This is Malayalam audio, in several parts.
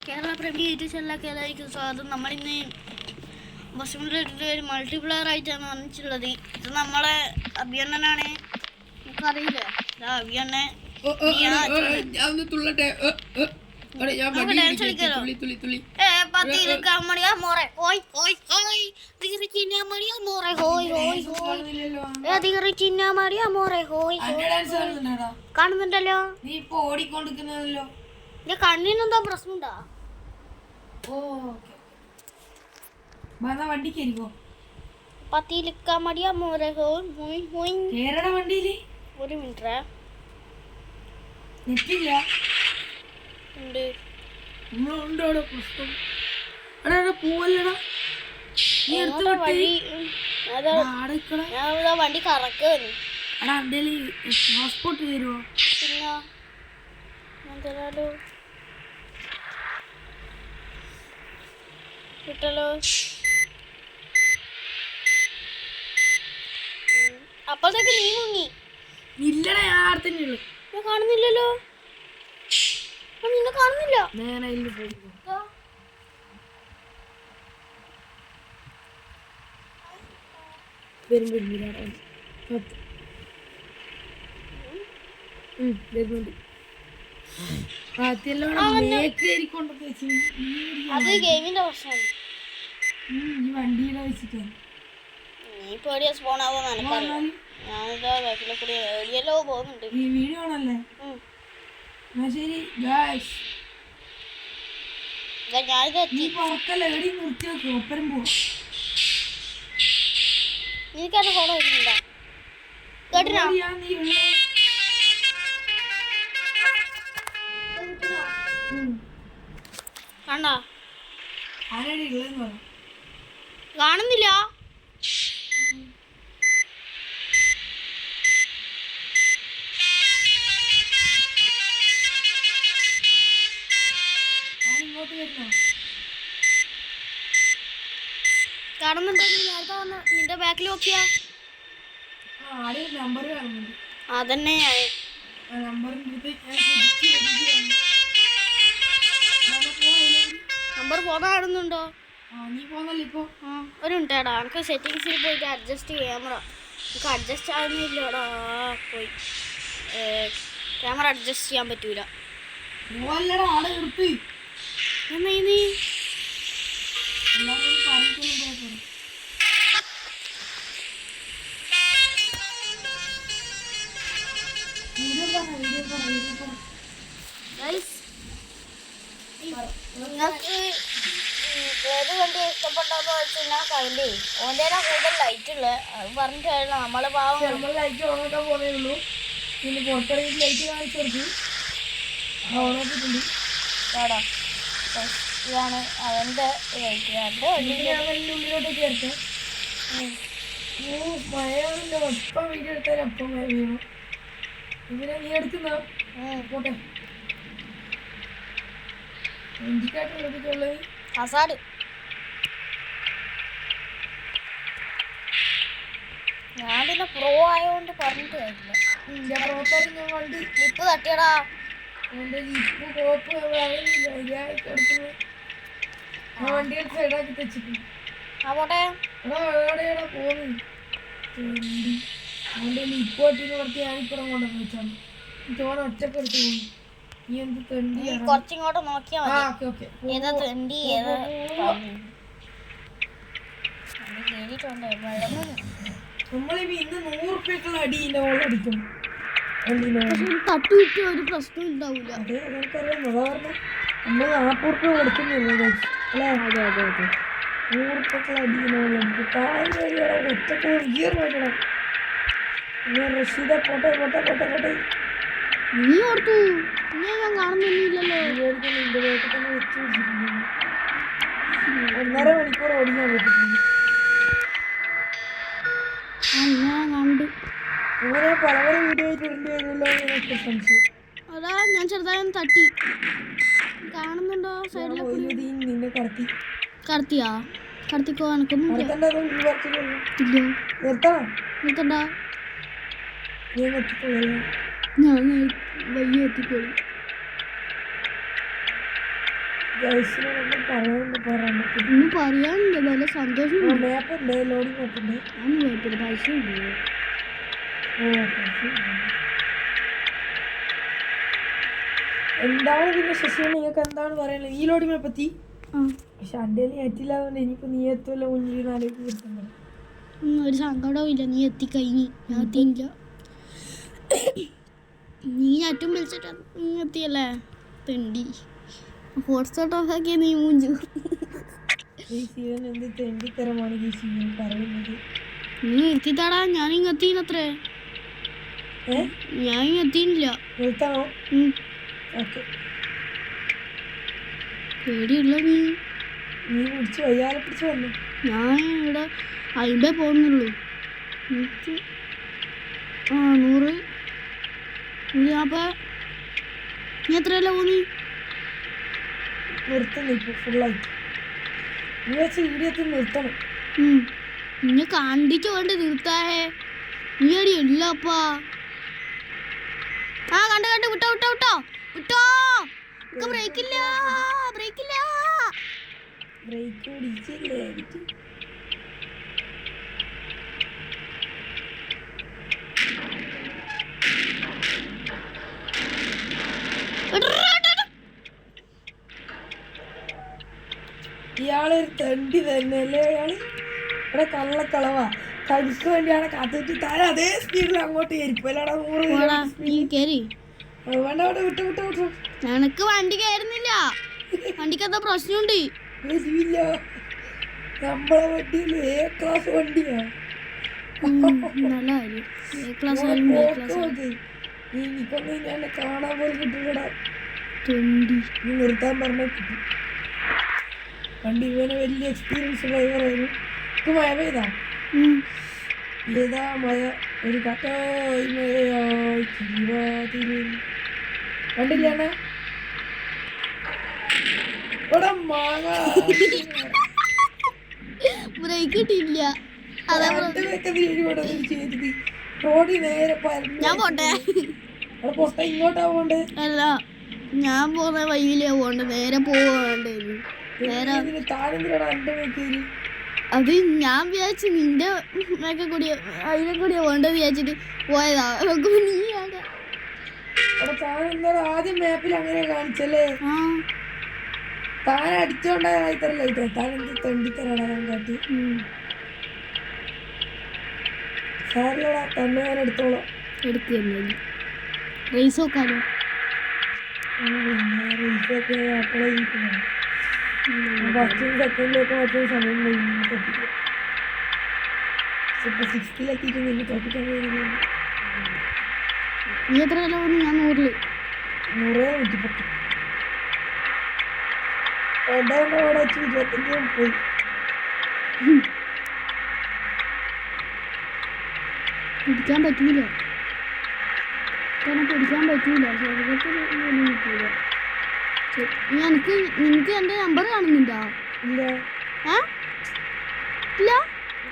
കേരള പ്രേമി യൂട്യൂബ് ചാനലിലേക്ക് എല്ലാവർക്കും സ്വാഗതം. നമ്മളിന്ന് ബസ്സിൻ്റെ ഒരു മൾട്ടിപ്ലെയർ ആയിട്ടാണ് വന്നിട്ടുള്ളത്. ഇത് നമ്മളെ അഭിയണ്ണനാണ്, നമുക്കറിയില്ലേ അഭിയണ്ണെ. കാണുന്നുണ്ടല്ലോ, കണ്ണിനെന്താ പ്രശ്നമുണ്ടോ? വണ്ടി കയറിക്കോ. പത്തിയിലിക്കാ മടിയാ മോറെ വണ്ടിയില് ഒരു മിനിറ്റ് നെറ്റില്ല. ഉണ്ട് വഴി. ഞാൻ വണ്ടി കറക്കുന്നു. പാസ്പോർട്ട് തരുമോ? പിന്നെ ഞാൻ തരാലോ, കിട്ടല്ലോ. അപ്പോഴത്തേക്ക് നീ മുങ്ങി. ഇല്ലടാ, ഞാൻ ആടെ തന്നെ ഉള്ളു. ഞാൻ കാണുന്നില്ലല്ലോ, നിന്നെ കാണുന്നില്ല. അത് ഗെയിമിന്റെ പ്രശ്നമാണ്. വണ്ടിയുടെ വെച്ചിട്ട് നീ പേടിയ സ്പോണാവോ എനിക്കറിയാം. ഞാനിതാ ബാക്കിലെ കൂടി എവിടെയല്ലോ പോകുന്നുണ്ട്. ഈ വീഡിയോ ആണല്ലേ? ശരി ഗായ്സ്, ഞാനിത് എനിക്കത് ഫോളോ ചെയ്തിട്ടുണ്ടോ? കേട്ടിനാ കണ്ടാ? കാണുന്നില്ല. കാണുന്നുണ്ടോ? നേരത്തെ വന്ന് നിന്റെ ബാക്കിൽ നോക്കിയാ അതന്നെ. നമ്പർ ഫോട്ടോ കാണുന്നുണ്ടോ? ഒരു മിനിറ്റാടാ, നമുക്ക് സെറ്റിങ്സിൽ പോയിട്ട് അഡ്ജസ്റ്റ് ക്യാമറ. നമുക്ക് അഡ്ജസ്റ്റ് ആകുന്നില്ലടാ. പോയി ക്യാമറ അഡ്ജസ്റ്റ് ചെയ്യാൻ പറ്റൂല. എന്നാ നീ നിങ്ങൾക്ക് ഏത് വണ്ടി ഇഷ്ടപ്പെട്ടെന്ന് വെച്ചാൽ കയ്യിലേ ഓൻ്റെ കൂടുതൽ ലൈറ്റ് ഉള്ളത് അത് പറഞ്ഞിട്ട് നമ്മള് പാവം ലൈറ്റ് ഓണാക്കാൻ പോണേ ഉള്ളൂ. പിന്നെ പുറത്തിറങ്ങി ലൈറ്റ് കാണിച്ചു കൊടുത്തു. ഓണാക്കിയിട്ടുണ്ട്. ഇതാണ് അവൻ്റെ ലൈറ്റ്. എൻ്റെ വണ്ടിൻ്റെ ഉള്ളിലോട്ട് ചേർത്ത് മഴയാണല്ലോ. ഒപ്പം വീഡിയോ എടുത്താൽ അപ്പം മഴ വീണു. ഇങ്ങനെ നീ എടുക്കുന്ന പോട്ടെ. ഇന്ത്യക്കാട്ടുള്ളത് ഹസാഡ്. ഞാൻ പിന്നെ പ്രോ ആയതുകൊണ്ട് പറഞ്ഞിട്ട് കാര്യമില്ല. ഞാൻ കണ്ട് ലിപ്പ് തട്ടിയടാ. എൻ്റെ ലിപ്പ് കോപ്പ് കിടക്കുന്നത് വണ്ടിയുടെ സൈഡാക്കി തെച്ചിട്ടുണ്ട്. ആ പോട്ടെ. എവിടെയാടാ പോകുന്നത്? അവൻ്റെ ലിപ്പ് തട്ടിന്ന് പറഞ്ഞ് ഞാനിപ്പുറം കൊണ്ടുവന്ന് വെച്ചാണ്. തോന്നെ ഒറ്റപ്പെടുത്ത് പോകുന്നു. നീ എന്ത് തെണ്ടി കുറച്ചിങ്ങോട്ട് നോക്കിയാ മതി. ഏതാ തെണ്ടി ഏതാ നമ്മളിപ്പോ ഇന്ന് 100 റുപ്യക്കുള്ള അടിയില്ല അടിക്കും. തട്ടു കിട്ടിയ ഒരു പ്രശ്നം ഉണ്ടാവില്ല. അതെ, നമുക്കറിയാം. സാധാരണ നമ്മൾ 40 റുപ്യ കൊടുക്കുന്നില്ല അല്ലേ? അതെ അതെ അതെ. 100 റുപ്യക്കുള്ള അടിയില്ല താഴെ ഒറ്റക്ക് ഗിയർ വേണം. റഷീദ പോട്ടെ പോട്ടെ പോട്ടെ പോട്ടെ. നീ ഓർത്തു ഞാൻ കാണുന്നില്ലല്ലോ. നിന്റെ വീട്ടിൽ തന്നെ വെച്ച് പിടിച്ചിട്ടുണ്ട്. 1.5 മണിക്കൂർ ഓടിക്കാൻ പറ്റുന്നു. കണ്ടു അങ്ങനെ പല പല വീഡിയോ ആയിട്ട് ഇടേണ്ടി വരുമല്ലോ എന്നൊക്കെ സംശയം. അതാ ഞാൻ ചെറുതായി ഒന്ന് തട്ടി. കാണുന്നുണ്ടോ സൈഡിൽ? നിന്നെ കടത്തിയാ? കടത്തിക്കോ. എനക്കൊന്നും നിർത്തണ്ട. ഞാൻ വയ്യ എത്തിക്കോളൂ. ഗൈസിനോടൊന്നും പറയാനുണ്ട് ഒന്നും പറയാനില്ല, നല്ല സന്തോഷം. മാപ്പ് ഉണ്ട്, ലോഡിങ് മാപ്പ് ഉണ്ട്. അതൊന്നും കുഴപ്പമില്ല, പൈസ ഇല്ല. എന്താണ് പിന്നെ ശശിയാണ് നിങ്ങൾക്ക് എന്താണ് പറയാനുള്ളത് ഈ ലോഡിങ് മാപ്പ് എത്തി? പക്ഷെ എൻ്റെ എത്തില്ലാതുകൊണ്ട് ഇനിയിപ്പോൾ നീ എത്തുമല്ല മുന്നിൽ ആലോചിക്കുന്നു. ഒരു സങ്കടവും ഇല്ല, നീ എത്തിക്കഴിഞ്ഞ്. ഞാൻ എത്തിയില്ല. നീ ഏറ്റവും വിളിച്ചിട്ട് നീ എത്തിയല്ലേ തെണ്ടി. ഹോട്ട്സ്പോട്ട് ഓഫാക്കിയ നീ മൂഞ്ചു. ഈ സീസൺ എന്ത് തെണ്ടിത്തരമാണ് ഈ സീസൺ പറയുന്നത്. നീ എത്തിത്താടാ, ഞാനിങ്ങ് എത്തിനത്രേ. ഞാൻ എത്തിയില്ല. നിർത്താമോ? ഓക്കെ. പേടിയില്ല നീ. നീ പിടിച്ച് വയ്യാതെ പിടിച്ച് വന്നു. ഞാൻ ഇവിടെ 50 പോകുന്നുള്ളൂ. 100 140. നീ എത്രയല്ല പോന്നി? നിർത്തുന്നു ഇപ്പോൾ ഫുള്ളായിട്ട്. നീ വെച്ച് വീഡിയോത്തിൽ നിർത്തണം. നിന്നെ കണ്ടിട്ട് വേണ്ട നിർത്താഹേ. നീ അടി ഇല്ലപ്പാ. കണ്ട് വിട്ടോ വിട്ടോ വിട്ടോ വിട്ടോ. ബ്രേക്കില്ല ബ്രേക്കില്ല. ബ്രേക്ക് പിടിച്ചില്ലേ? ഇയാളൊരു തണ്ടി തന്നെ അല്ലേ? അയാള് ഇവിടെ കള്ളക്കളവാ. തനിക്ക് വേണ്ടിയാണ് കാത്തിട്ട് താഴെ അതേ സ്പീഡിൽ അങ്ങോട്ട് കയറിപ്പോലാടാ. 100 വേണ്ട വേണ്ട വിട്ടു വിട്ടു വിട്ടു. എനക്ക് വണ്ടി കയറുന്നില്ല. വണ്ടിക്ക് എന്താ പ്രശ്നമുണ്ട്? ഇല്ല, നമ്മളെ വണ്ടിയിൽ A ക്ലാസ് വണ്ടിയാ. നല്ല കാര്യം. A ക്ലാസ് ആയാലും B ക്ലാസ് ആയാലും. എനിക്കൊന്നും ഞാൻ കാണാൻ പോലും കിട്ടില്ലടാ. നീ നിർത്താൻ പറഞ്ഞാൽ കിട്ടും. വണ്ടി ഇവന് വലിയ എക്സ്പീരിയൻസ് ഡ്രൈവറായിരുന്നു. ഇത് മഴ പെയ്താ ഏതാ മഴ? ഒരു കട്ടായി മഴയായി കണ്ടില്ലാണ ഇവിടെ മാങ്ങ. ബ്രേക്ക് ഇട്ടില്ല. റോഡിൽ നേരെ ഞാൻ പോട്ടെ. പൊട്ട ഇങ്ങോട്ടാ പോണ്ടേ? അല്ല, ഞാൻ പോകുന്ന വഴിയിലേ പോണ്ട. നേരെ പോവാണ്ട് നേരെ. അത് ഞാൻ വിചാരിച്ചു നിന്റെ ഒക്കെ കൂടി അതിനെ കൂടിയാ വേണ്ട വിചാരിച്ചിട്ട് പോയതാ. നീ ആദ്യം മാപ്പിൽ അങ്ങനെ കാണിച്ചല്ലേ? താൻ അടിച്ചോണ്ടായിത്തരല്ലേ താൻ എന്ത് തെണ്ടിത്തരാടാ കാട്ടി. സാറിലടാ, തന്നെ ഞാൻ എടുത്തോളാം. എടുക്കുന്നു റേസ് നോക്കാലോ. റേസൊക്കെ അപ്പോഴേ ഇരിക്കുന്നത്. ഫസ്റ്റും സെക്കൻഡിലൊക്കെ മറ്റൊരു സമയം കഴിഞ്ഞു. ഇപ്പൊ 60-ലെത്തിയിട്ട് നിന്ന് തോപ്പിക്കാൻ കഴിയുന്നു. നീ എത്ര വില വന്നു? ഞാൻ 100 110. അവിടെ വെച്ച് 25 പോയി. പിടിക്കാൻ പറ്റൂല. പിടിക്കാൻ പറ്റൂല. ശരീരത്തിൽ കിട്ടൂല. നിനക്ക് എൻ്റെ നമ്പർ കാണുന്നുണ്ടോ? ഇല്ല. ഇല്ല,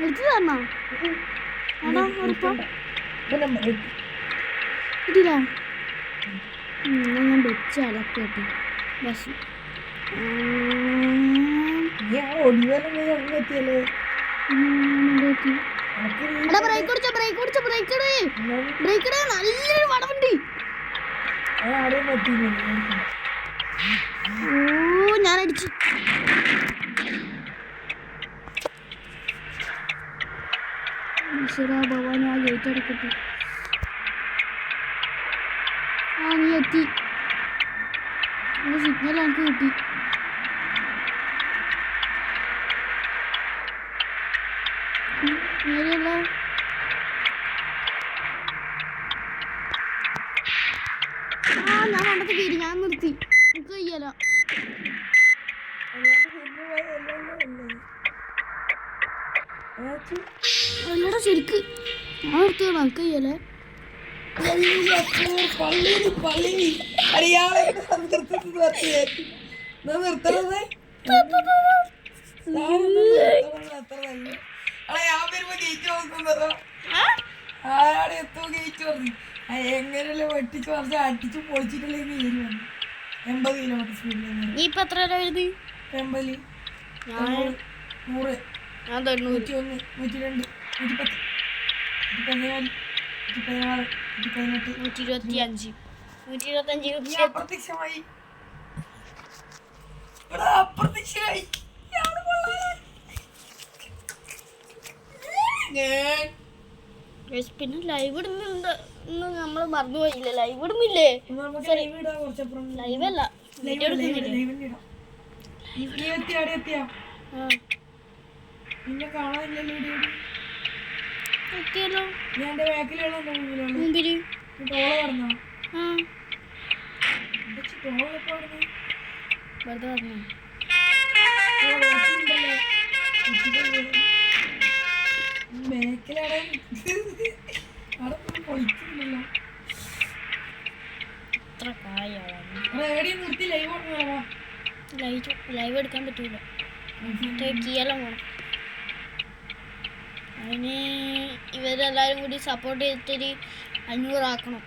എടുത്തു തരണോ? ആണോ? കിട്ടില്ല. ഞാൻ വെച്ച് അലക്കട്ടെ. ബസ് ബ്രേക്ക് പിടിച്ച ബ്രേക്ക് പിടിച്ച ബ്രേക്ക് ബ്രേക്ക് നല്ലൊരു വടവുണ്ട്. ഞാൻ അടിച്ചു. ഈശ്വരാ ഭവാനി, ആ ഗേറ്റ് അടക്കട്ടെ. നീ എത്തി. സിഗ്നൽ എനിക്ക് കിട്ടി. നേരെയല്ല. ഞാൻ കണ്ടത് കയറി. ഞാൻ നിർത്തി. എനിക്ക് കഴിയല. അല്ലടാ ശരിക്ക് ഞാൻ നിർത്തി. എനിക്ക് കഴിയലേ. എങ്ങനെയല്ലേ വെട്ടിച്ച് പറഞ്ഞ അടിച്ചു പൊളിച്ചിട്ടുള്ള കയറി വന്നു. 80 കിലോമീറ്റർ സ്പീഡിൽ നീ ഇപ്പൊ എത്ര വരെ വരുന്നത്? 80 ഞാൻ 100 ഞാൻ 90. 101 102 110 114 116 118 125 125 അപ്രത്യക്ഷമായി. എടാ അപ്രത്യക്ഷമായി. ഇയാള് കൊള്ളാം. പിന്നെ ലൈവ് ഇടുന്നുണ്ട് ഇന്ന് നമ്മൾ മറന്നുപോയില്ല. ലൈവ് ഇടുന്നില്ലേ? നമുക്ക് ലൈവ് ഇടാം കുറച്ചപ്പുറം. ലൈവ് അല്ല, വീഡിയോ എടുക്കുന്നില്ലേ? നിന്നെ കാണാനില്ലല്ലോ. എത്തിയല്ലോ ഞാൻ എന്റെ ബാക്കിലുള്ള മുമ്പില്. ടോള കടന്നോ? ആ ടോള എപ്പോ കടന്നു? വെറുതെ പറഞ്ഞു. ബാക്കിലടെ അവിടെ പൊളിച്ചില്ലല്ലോ. എത്ര കായാണ് റേഡിയോ നിർത്തി ലൈവ് കൊടുക്കണോ? ലൈവ് എടുക്കാൻ പറ്റൂല. കീയെല്ലാം വേണം. അതിന് ഇവരെല്ലാവരും കൂടി സപ്പോർട്ട് ചെയ്തിട്ട് 500 ആക്കണം.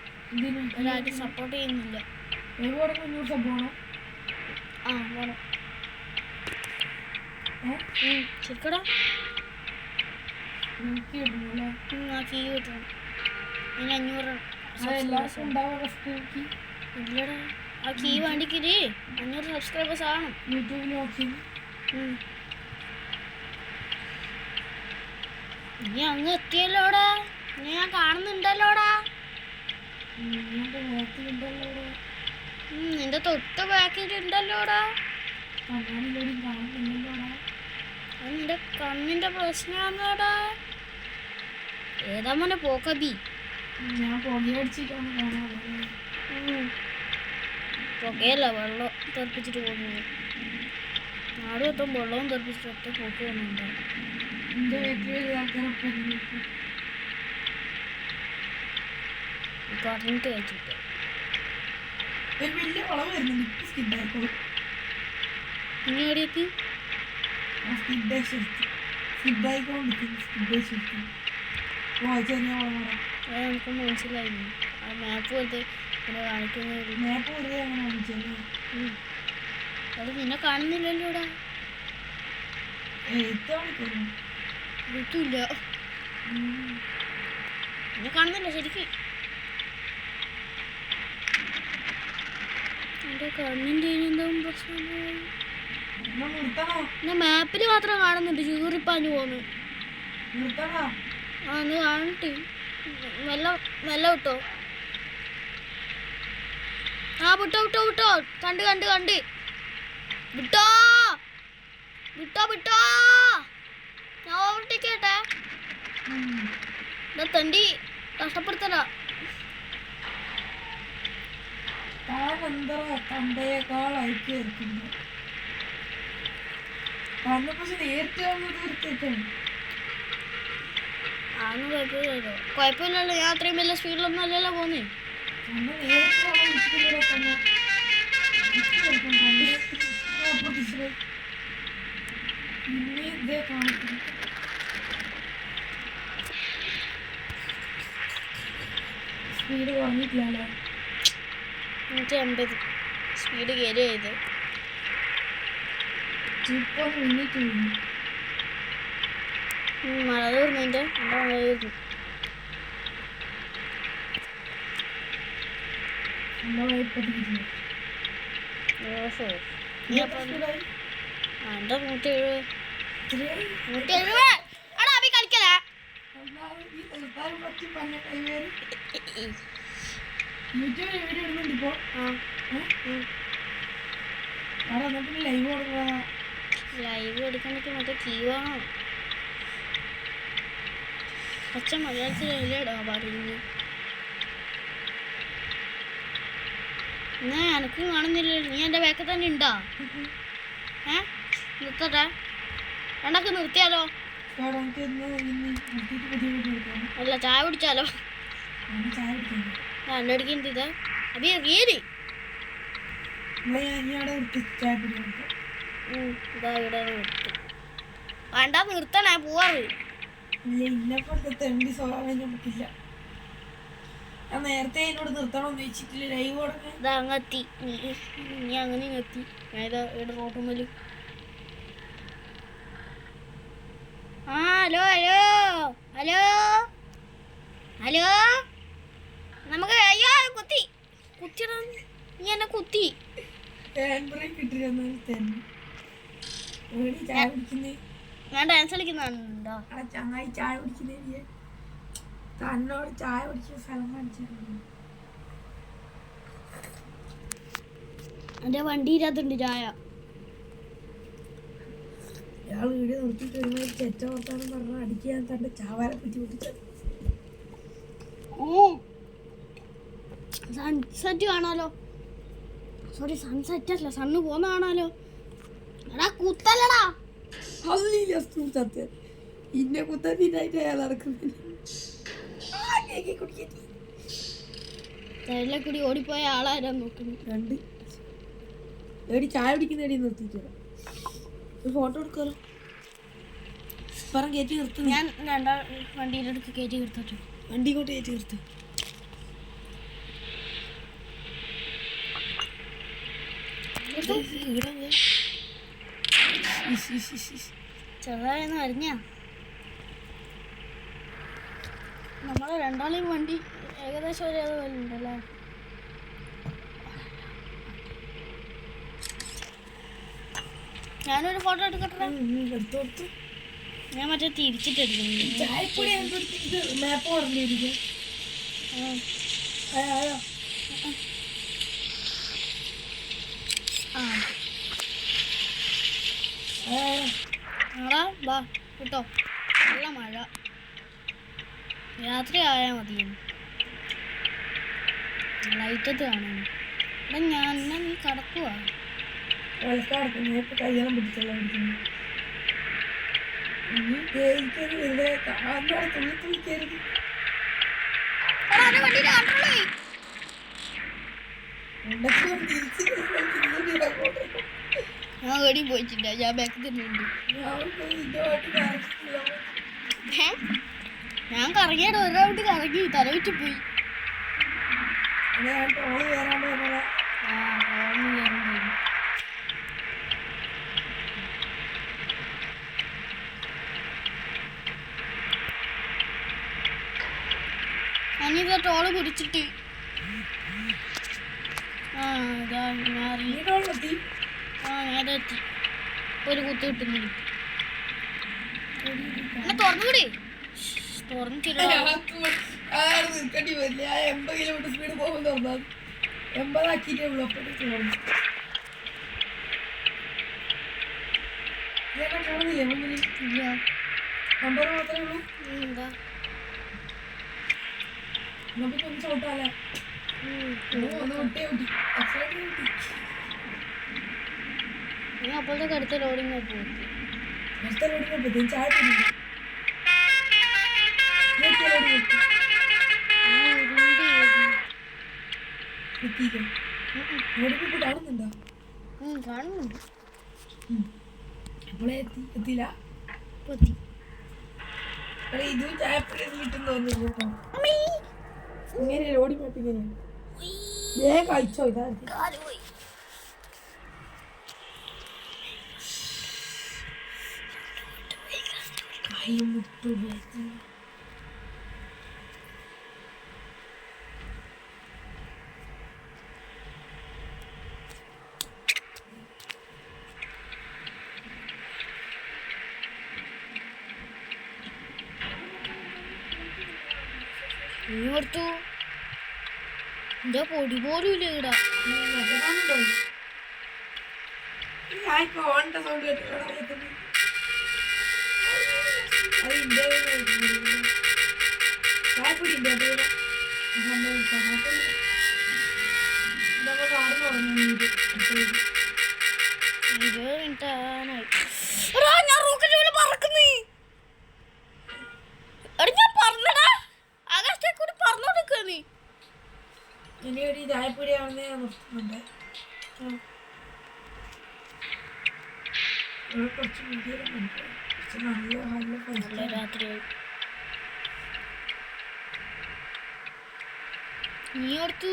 ഒരാൾക്ക് സപ്പോർട്ട് ചെയ്യുന്നില്ല. ലൈവ് കൊടുക്കാൻ 500 സബ് വേണം. ആ വേണം. ശരിക്കടാ ആ കീ കിട്ടണം. അതിന് 500 എല്ലാവർക്കും ഉണ്ടാവുക. ഇല്ലടാ, ആ കീ വേണ്ടിക്കില്ലേ 500 സബ്സ്ക്രൈബേഴ്സ് ആണ്. യൂട്യൂബിൽ നോക്കി നീ അങ്ങ് എത്തിയല്ലോടാ. നീ ഞാൻ കാണുന്നുണ്ടല്ലോടാ. നിന്റെ തൊട്ട് ബാക്കിലുണ്ടല്ലോടാ. അത് നിന്റെ കണ്ണിന്റെ പ്രശ്നമാണോടാ. ഏതാ മോനെ പോക്കബി? ഞാൻ പുകയടിച്ചിട്ടാണ് കാണാൻ. പുകയല്ല, വെള്ളം തെറിപ്പിച്ചിട്ട് പോകുന്നത്. നാട് മൊത്തം വെള്ളവും തെറിപ്പിച്ചിട്ട് ഒറ്റ പോക്ക് വന്നുണ്ടോ. എന്റെ വീട്ടിൽ ആൾക്കാരൊക്കെ പറഞ്ഞിട്ട് കഴിച്ചിട്ട് ഒരു വലിയ വളവ് വരുന്നുണ്ട്. സ്കിഡായിക്കോളും. ഇനി എവിടെ എത്തി? നമുക്ക് മനസ്സിലായിരുന്നു. ആ മാപ്പ് പോലത്തെ കാണിക്കുന്നത്. മാപ്പ് വെറുതെ അങ്ങനെ കാണിച്ചല്ലേ? അത് നിന്നെ കാണുന്നില്ലല്ലോടാ. എഴുത്തില്ല, നിന്നെ കാണുന്നില്ല ശരിക്കും. എൻ്റെ കണ്ണിൻ്റെ എന്താവും പ്രശ്നം? ഞാൻ മാപ്പിൽ മാത്രം കാണുന്നുണ്ട്. ചൂറിപ്പാഞ്ഞു പോന്ന്. ആ ഒന്ന് കാണട്ടെ. മെല്ലെ വിട്ടോ. ആ വിട്ടോ വിട്ടോ വിട്ടോ. കണ്ട് കണ്ട് കണ്ട് വിട്ടോ വിട്ടോ വിട്ടോ. ഞാൻ ഓവർടേക്കട്ടെ. തണ്ടി കഷ്ടപ്പെടുത്തല. തന്തയേക്കാൾ ഐക്യായിരിക്കുന്നു. കുഴപ്പമില്ലല്ലോ. ഞാൻ അത്രയും വലിയ സ്പീഡിലൊന്നും അല്ലല്ലോ പോന്നേ. സ്പീഡ് കുറഞ്ഞിട്ടില്ലല്ലോ. 180 സ്പീഡ് കയറി ചെയ്ത്. ഇപ്പം മിനിറ്റ് മഴ തീർന്നതിൻ്റെ എൻ്റെ മഴ തീർന്നു. ഓഹോ എൻ്റെ 170 എടാ അഭി കളിക്കലേ. യൂട്യൂബിൽ വീഡിയോ ഇടുന്നുണ്ട് ഇപ്പോൾ. ലൈവ് കൊടുക്കുക. ലൈവ് എടുക്കണമെങ്കിൽ മറ്റേ കീ വേണം. പച്ച മലയാളത്തിലല്ലേടാ പറയുന്നത്. എന്നാ എനക്കും കാണുന്നില്ല. നീ എൻ്റെ ബാക്കിൽ തന്നെ ഉണ്ടാ. നിർത്തട്ടെ. രണ്ടൊക്കെ നിർത്തിയാലോ? അല്ല ചായ കുടിച്ചാലോ? എന്നെ അടിക്കുന്നുണ്ട് ഇത്. അബി റിയലി ഇതാ ഇവിടെ നിർത്തി. വേണ്ട നിർത്തണേ പോവാറ്. ഞാൻ നേരത്തെ എന്നോട് നിർത്തണമെന്ന് വെച്ചിട്ടില്ല ലൈവ് തുടങ്ങാൻ. ഇതാ അങ്ങെത്തി, നീ അങ്ങനെ എത്തി. ഞാൻ ഇതാ ഇവിടെ റോട്ടുമ്മല്. ആ ഹലോ ഹലോ ഹലോ ഹലോ, നമുക്ക് അയ്യോ കുത്തി കുത്തിടാ, നീ എന്നെ കുത്തി. ഹാൻഡ് ബ്രേക്ക് ഇട്ടിരുന്നു തന്നെ. എവിടെ ചായ കുടിക്കുന്നേ? ഞാൻ ഡാൻസ് കളിക്കുന്നുണ്ടോ? ആ ചങ്ങായി ചായ കുടിക്കുന്നേ, തന്നോട് ചായ കുടിക്കുന്ന സ്ഥലം കാണിച്ചു. എൻ്റെ വണ്ടിയിനകത്തുണ്ട് ചായ. ഇയാൾ വീഡിയോ നിർത്തിയിട്ട് ഒരുമാതിരി ചെറ്റ വർത്താനം പറഞ്ഞാൽ അടിക്കാൻ തന്റെ ചാവാനെ പറ്റി പൊട്ടിച്ചത്. സൺസെറ്റ് കാണാലോ. സോറി, സൺസെറ്റ് അല്ല, സണ്ണ് പോന്ന കാണാലോ. എടാ കുത്തല്ലടാ. അല്ലില്ല സത്യം, ഇന്നെ കുത്താനായിട്ട് അയാൾ നടക്കുന്നില്ല. സൈഡിലെ കൂടി ഓടിപ്പോയ ആളാരാ നോക്കുന്നു. രണ്ട് എടി ചായ കുടിക്കുന്ന എടി നിർത്തിയിട്ട് ഒരു ഫോട്ടോ എടുക്കാലോ. പറ കയറ്റി നിർത്തും. ഞാൻ രണ്ടാ വണ്ടിയുടെ അടുത്ത് കയറ്റി നിർത്തോ. വണ്ടി കൊണ്ട് കയറ്റി നിർത്തും. ചെറുതായെന്ന് അറിഞ്ഞ നമ്മളെ രണ്ടാളെയും വണ്ടി ഏകദേശം ഒരേ പോലെ ഉണ്ടല്ലോ. ഞാനൊരു ഫോട്ടോ എടുക്കട്ടെ. എടുത്തോടുത്തു. ഞാൻ മറ്റേ തിരിച്ചിട്ടെടുക്കുന്നു. ചായപ്പൊടി മാപ്പ് പറഞ്ഞിരിക്കും. ആടാ വാ കേട്ടോ. നല്ല മഴ, രാത്രി ആയാൽ മതിയെന്ന്. ലൈറ്റത്ത് കാണാൻ. എടാ ഞാൻ നീ കടക്കുവാ. കയ്യെല്ലാം പിടിച്ചല്ല പിടിക്കുന്നു. ഞാൻ എവിടെയും പോയിട്ടില്ല, ഞാൻ ബാക്കിൽ തന്നെയുണ്ട്. ഞാൻ കറങ്ങിയായിട്ട് ഒരു റൗണ്ട് കറങ്ങി തലവിറ്റ് പോയി. ഞാനിതാ ടോള് പിടിച്ചിട്ട് ഞാനെത്തി. ഒരു കുത്ത് കിട്ടുന്നില്ല. തുറന്നുകൂടി തുറന്നിട്ടില്ല. 80 കിലോമീറ്റർ സ്പീഡ് പോകുന്ന 80 ആക്കിയിട്ടേ ഉള്ളൂ. അപ്പോഴത്തേക്ക് കാണുന്നില്ലേ മുന്നിൽ? ഇല്ല, നമ്പർ മാത്രമേ ഉള്ളൂ. എന്താ നമുക്ക് ഒന്ന് ചോട്ടാലേ? ഒന്ന് ഒട്ടേ ഒട്ടി നീ അപ്പോഴത്തേക്ക് അടുത്ത ലോഡിങ് പോയി. അടുത്ത ലോഡിങ് പറ്റി ചായ കാണുന്നുണ്ടോ? കാണുന്നുണ്ട്. എപ്പോഴേ എത്തിയില്ല. ഇതും ചായപ്പൊടി കിട്ടും തോന്നുന്നു. ഇങ്ങനെ ലോഡി മാപ്പ് ഇങ്ങനെയാണ്. വേഗം കഴിച്ചോ. ഇതാണ് കൈ മുട്ടു. നീ കൊടുത്തു. എന്റെ പൊടി പോലും ഇല്ല ഇവിടെ. ഞാൻ റോക്കറ്റ് പോലെ പറക്കുന്നേ. ഞാൻ പറഞ്ഞടാ, ആകാശത്തേക്ക് കൂടി പറന്നോണ്ടിരിക്കുക നീ. ഇനി ഒരു ചായപ്പൊടി ആവുന്നേ നിർത്തുന്നുണ്ട്. ഇവിടെ കുറച്ച് മുടിയുണ്ട്. കുറച്ച് നല്ല നല്ല പൈസ. രാത്രിയായി. നീ ഓർത്തു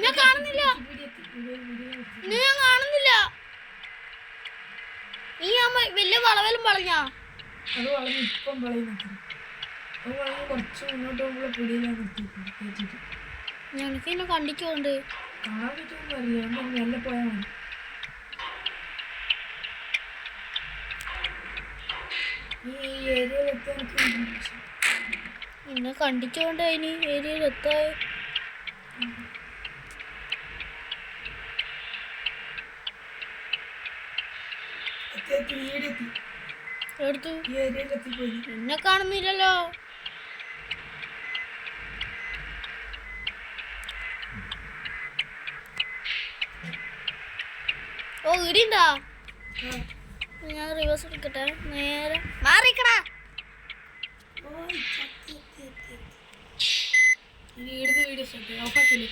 ഞാൻ കാണുന്നില്ല. ഞാൻ കാണുന്നില്ല. നീ ആ വലിയ വളവലും വളഞ്ഞാ? അത് വളഞ്ഞ് ഇപ്പം വളയുന്നു. അത് വളഞ്ഞ് കുറച്ച് മുന്നോട്ട് പോകുമ്പോൾ പിടിയിലാണ് നിർത്തിയിട്ട് ഞങ്ങൾക്ക് എന്നെ കണ്ടിച്ചോണ്ട് കാണാൻ പറ്റുമെന്ന് അറിയില്ല. അതുകൊണ്ട് നല്ല പോയാൽ മതി. ഈ ഏരിയയിലെത്താൻ എനിക്ക് എന്നെ കണ്ടിച്ചോണ്ട് അതിന് ഏരിയയിൽ എത്താൻ എടുത്തു. ഈ ഏരിയയിലെത്തിപ്പോയി. എന്നെ കാണുന്നില്ലല്ലോ. ഓ ഇടിണ്ടാ. ഞാൻ റിവേഴ്സ് എടുക്കട്ടെ. നേരെ മാറിക്കടാ. വീഡിയോ ഓഫാക്കില്ലേ?